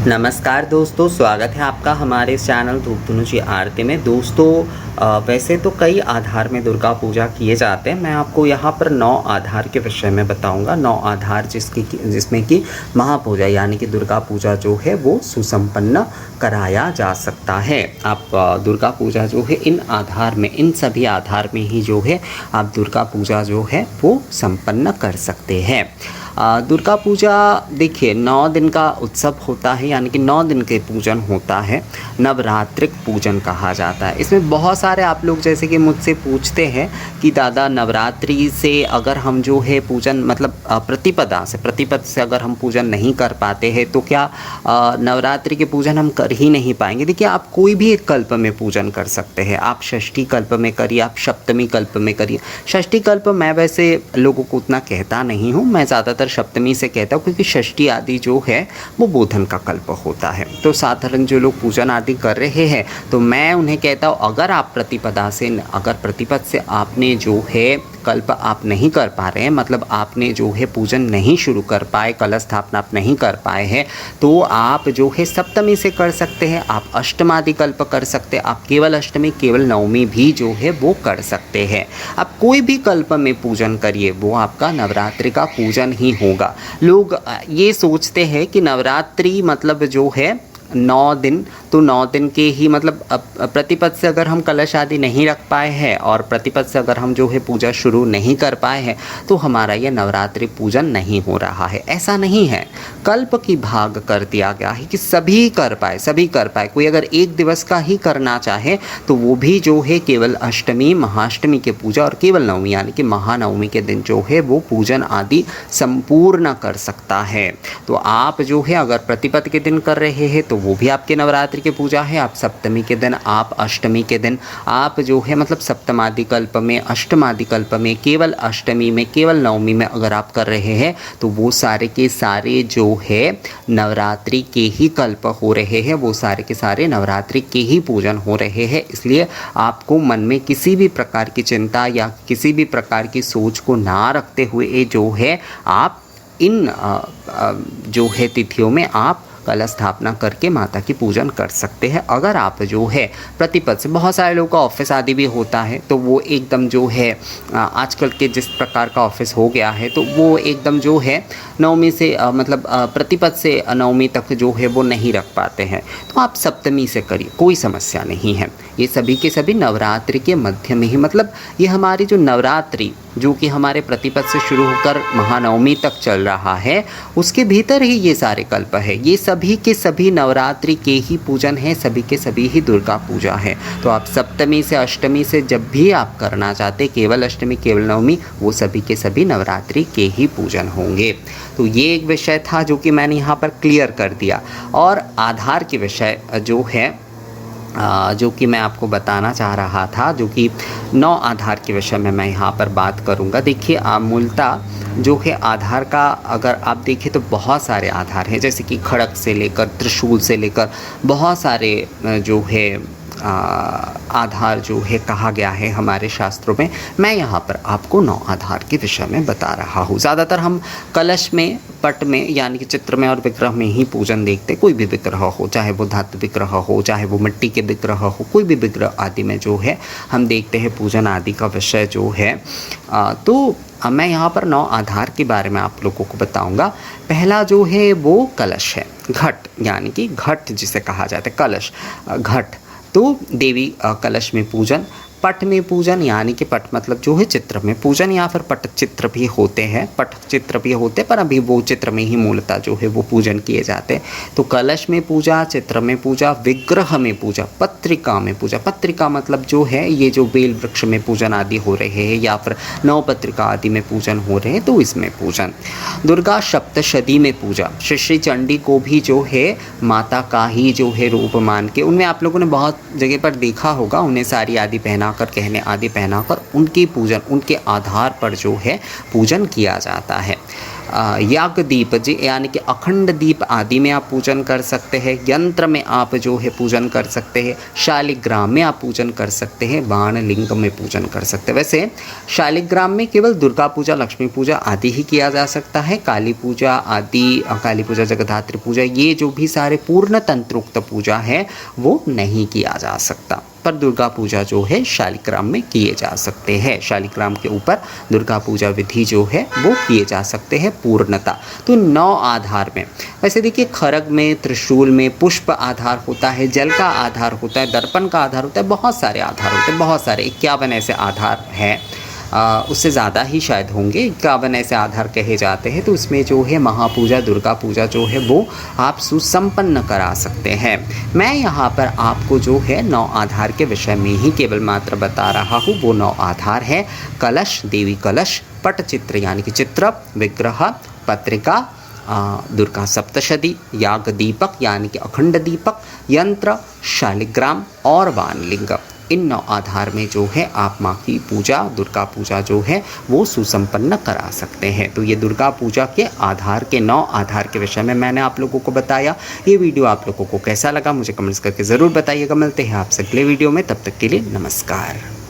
नमस्कार दोस्तों, स्वागत है आपका हमारे इस चैनल धूप धनुषी आरती में। दोस्तों वैसे तो कई आधार में दुर्गा पूजा किए जाते हैं। मैं आपको यहाँ पर 9 आधार के विषय में बताऊँगा। 9 आधार जिसमें कि महापूजा यानी कि दुर्गा पूजा जो है वो सुसंपन्न कराया जा सकता है। आप दुर्गा पूजा जो है इन सभी आधार में ही जो है आप दुर्गा पूजा जो है वो संपन्न कर सकते हैं। दुर्गा पूजा देखिए 9 दिन का उत्सव होता है, यानी कि 9 दिन के पूजन होता है। नवरात्रिक पूजन कहा जाता है। इसमें बहुत सारे आप लोग जैसे कि मुझसे पूछते हैं कि दादा नवरात्रि से अगर हम जो है पूजन मतलब प्रतिपद से अगर हम पूजन नहीं कर पाते हैं तो क्या नवरात्रि के पूजन हम कर ही नहीं पाएंगे। देखिए आप कोई भी एक कल्प में पूजन कर सकते हैं। आप षष्ठी कल्प में करिए, आप सप्तमी कल्प में करिए। षष्ठी कल्प मैं वैसे लोगों को उतना कहता नहीं हूँ, मैं ज़्यादातर सप्तमी से कहता हूँ, क्योंकि षष्ठी आदि जो है वो बोधन का कल्प होता है। तो साधारण जो लोग पूजन आदि कर रहे हैं तो मैं उन्हें कहता हूँ अगर प्रतिपद से आपने जो है कल्प आप नहीं कर पा रहे हैं, मतलब आपने जो है पूजन नहीं शुरू कर पाए, कलश स्थापना आप नहीं कर पाए हैं, तो आप जो है सप्तमी से कर सकते हैं। आप अष्टमादि कल्प कर सकते हैं। आप केवल अष्टमी केवल नवमी भी जो है वो कर सकते हैं। आप कोई भी कल्प में पूजन करिए, वो आपका नवरात्रि का पूजन ही होगा। लोग ये सोचते हैं कि नवरात्रि मतलब जो है 9 दिन, तो 9 दिन के ही मतलब प्रतिपद से अगर हम कलश आदि नहीं रख पाए हैं और प्रतिपद से अगर हम जो है पूजा शुरू नहीं कर पाए हैं तो हमारा यह नवरात्रि पूजन नहीं हो रहा है। ऐसा नहीं है। कल्प की भाग कर दिया गया है कि सभी कर पाए। कोई अगर एक दिवस का ही करना चाहे तो वो भी जो है केवल अष्टमी महाअष्टमी के पूजा और केवल नवमी यानी कि महानवमी के दिन जो है वो पूजन आदि संपूर्ण कर सकता है। तो आप जो है अगर प्रतिपद के दिन कर रहे हैं तो वो भी आपके नवरात्रि की पूजा है। आप सप्तमी के दिन, आप अष्टमी के दिन, आप जो है मतलब सप्तमादि कल्प में, अष्टमादि कल्प में, केवल अष्टमी में, केवल नवमी में अगर आप कर रहे हैं तो वो सारे के सारे जो है नवरात्रि के ही कल्प हो रहे हैं, वो सारे के सारे नवरात्रि के ही पूजन हो रहे हैं। इसलिए आपको मन में किसी भी प्रकार की चिंता या किसी भी प्रकार की सोच को ना रखते हुए जो है आप इन जो है तिथियों में आप कलश स्थापना करके माता की पूजन कर सकते हैं। अगर आप जो है प्रतिपद से, बहुत सारे लोगों का ऑफिस आदि भी होता है तो वो एकदम जो है आजकल के जिस प्रकार का ऑफिस हो गया है तो वो एकदम जो है नवमी से मतलब प्रतिपद से नवमी तक जो है वो नहीं रख पाते हैं, तो आप सप्तमी से करिए, कोई समस्या नहीं है। ये सभी के सभी नवरात्रि के मध्य में ही, मतलब ये हमारी जो नवरात्रि जो कि हमारे प्रतिपद से शुरू होकर महानवमी तक चल रहा है उसके भीतर ही ये सारे कल्प है। ये सभी के सभी नवरात्रि के ही पूजन है, सभी के सभी ही दुर्गा पूजा है। तो आप सप्तमी से अष्टमी से जब भी आप करना चाहते, केवल अष्टमी केवल नवमी, वो सभी के सभी नवरात्रि के ही पूजन होंगे। तो ये एक विषय था जो कि मैंने यहाँ पर क्लियर कर दिया। और आधार के विषय जो है जो कि मैं आपको बताना चाह रहा था, जो कि 9 आधार के विषय में मैं यहाँ पर बात करूँगा। देखिए मूलतः जो है आधार का अगर आप देखें तो बहुत सारे आधार हैं, जैसे कि खड़ग से लेकर त्रिशूल से लेकर बहुत सारे जो है आधार जो है कहा गया है हमारे शास्त्रों में। मैं यहाँ पर आपको 9 आधार के विषय में बता रहा हूँ। ज़्यादातर हम कलश में, पट में यानी कि चित्र में और विग्रह में ही पूजन देखते। कोई भी विग्रह हो, चाहे वो धातु विग्रह हो, चाहे वो मिट्टी के विग्रह हो, कोई भी विग्रह आदि में जो है हम देखते हैं पूजन आदि का विषय जो है। तो मैं यहाँ पर 9 आधार के बारे में आप लोगों को बताऊँगा। पहला जो है वो कलश है, घट यानी कि घट जिसे कहा जाता है, कलश घट। तो देवी कलश में पूजन, पट में पूजन यानी कि पट मतलब जो है चित्र में पूजन, या फिर पट चित्र भी होते हैं, पट चित्र भी होते हैं, पर अभी वो चित्र में ही मूलतः जो है वो पूजन किए जाते हैं। तो कलश में पूजा, चित्र में पूजा, विग्रह में पूजा, पत्रिका में पूजा। पत्रिका मतलब जो है ये जो बेल वृक्ष में पूजन आदि हो रहे हैं या फिर नव पत्रिका आदि में पूजन हो रहे हैं तो इसमें पूजन। दुर्गा सप्तशती में पूजा, श्री चंडी को भी जो है माता का ही जो है रूप मान के, उनमें आप लोगों ने बहुत जगह पर देखा होगा, उन्हें साड़ी आदि पहना कर, कहने आदि पहनाकर उनकी पूजन, उनके आधार पर जो है पूजन किया जाता है। याग दीप जी यानी कि अखंड दीप आदि में आप पूजन कर सकते हैं। यंत्र में आप जो है पूजन कर सकते हैं। शालिग्राम में आप पूजन कर सकते हैं। बाण लिंग में पूजन कर सकते हैं। वैसे शालिग्राम में केवल दुर्गा पूजा, लक्ष्मी पूजा आदि ही किया जा सकता है। काली पूजा आदि, काली पूजा, जगद्धात्री पूजा, ये जो भी सारे पूर्ण तंत्रोक्त पूजा है वो नहीं किया जा सकता। पर दुर्गा पूजा जो है शालिग्राम में किए जा सकते हैं। शालिग्राम के ऊपर दुर्गा पूजा विधि जो है वो किए जा सकते हैं पूर्णता। तो 9 आधार में, वैसे देखिए खरग में, त्रिशूल में पुष्प आधार होता है, जल का आधार होता है, दर्पण का आधार होता है, बहुत सारे आधार होते हैं, बहुत सारे 51 ऐसे आधार हैं। उससे ज़्यादा ही शायद होंगे, 51 ऐसे आधार कहे जाते हैं। तो उसमें जो है महापूजा, दुर्गा पूजा जो है वो आप सुसंपन्न करा सकते हैं। मैं यहाँ पर आपको जो है 9 आधार के विषय में ही केवल मात्र बता रहा हूँ। वो 9 आधार है: कलश, देवी कलश, पटचित्र यानी कि चित्र, विग्रह, पत्रिका, दुर्गा सप्तशती, याग दीपक यानी कि अखंड दीपक, यंत्र, शालिग्राम और वानलिंग। इन 9 आधार में जो है आप माँ की पूजा, दुर्गा पूजा जो है वो सुसंपन्न करा सकते हैं। तो ये दुर्गा पूजा के आधार के 9 आधार के विषय में मैंने आप लोगों को बताया। ये वीडियो आप लोगों को कैसा लगा मुझे कमेंट्स करके ज़रूर बताइएगा। मिलते हैं आपसे अगले वीडियो में, तब तक के लिए नमस्कार।